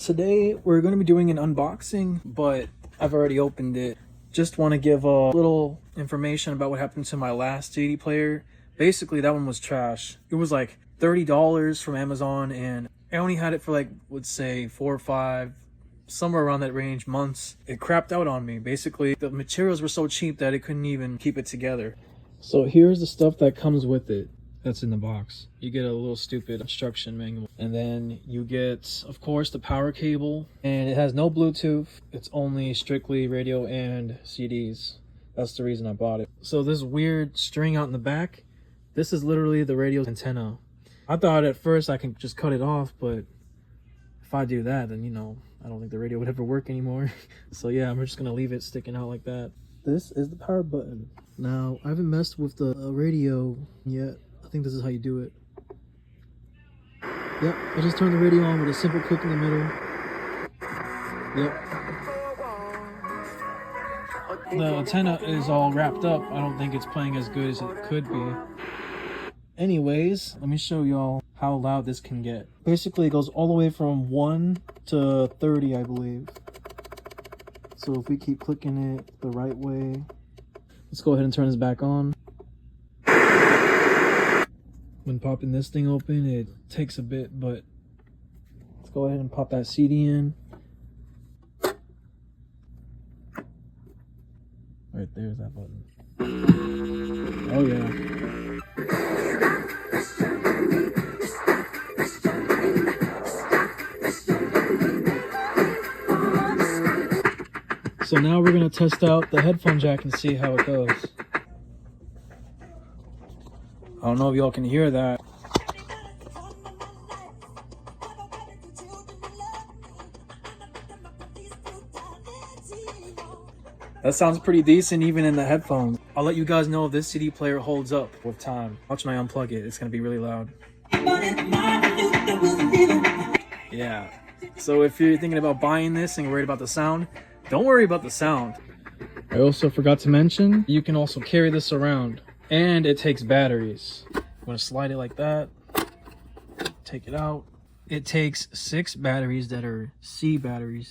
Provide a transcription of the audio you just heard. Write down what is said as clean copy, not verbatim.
Today we're going to be doing an unboxing, but I've already opened it. Just want to give a little information about what happened to my last CD player. Basically, that one was trash. It was like $30 from Amazon, and I only had it for like, let's say 4 or 5, somewhere around that range, months. It crapped out on me. Basically, the materials were so cheap that it couldn't even keep it together. So here's the stuff that comes with it. That's in the box. You get a little stupid instruction manual, and then you get, of course, the power cable, and it has no Bluetooth. It's only strictly radio and CDs. That's the reason I bought it. So this weird string out in the back, this is literally the radio antenna. I thought at first I can just cut it off, but if I do that, then, you know, I don't think the radio would ever work anymore. So yeah, I'm just gonna leave it sticking out like that. This is the power button. Now, I haven't messed with the radio yet. I think this is how you do it. Yep, I just turned the radio on with a simple click in the middle. Yep. The antenna is all wrapped up. I don't think it's playing as good as it could be. Anyways, let me show y'all how loud this can get. Basically, it goes all the way from 1 to 30, I believe. So if we keep clicking it the right way, let's go ahead and turn this back on. When popping this thing open, it takes a bit, but let's go ahead and pop that CD in. Right there's that button. Oh yeah. So now we're gonna test out the headphone jack and see how it goes. I don't know if y'all can hear that. That sounds pretty decent even in the headphones. I'll let you guys know if this CD player holds up with time. Watch when I unplug it, it's gonna be really loud. Yeah. So if you're thinking about buying this and worried about the sound, don't worry about the sound. I also forgot to mention, you can also carry this around. And it takes batteries. I'm gonna slide it like that. Take it out. It takes 6 batteries that are C batteries.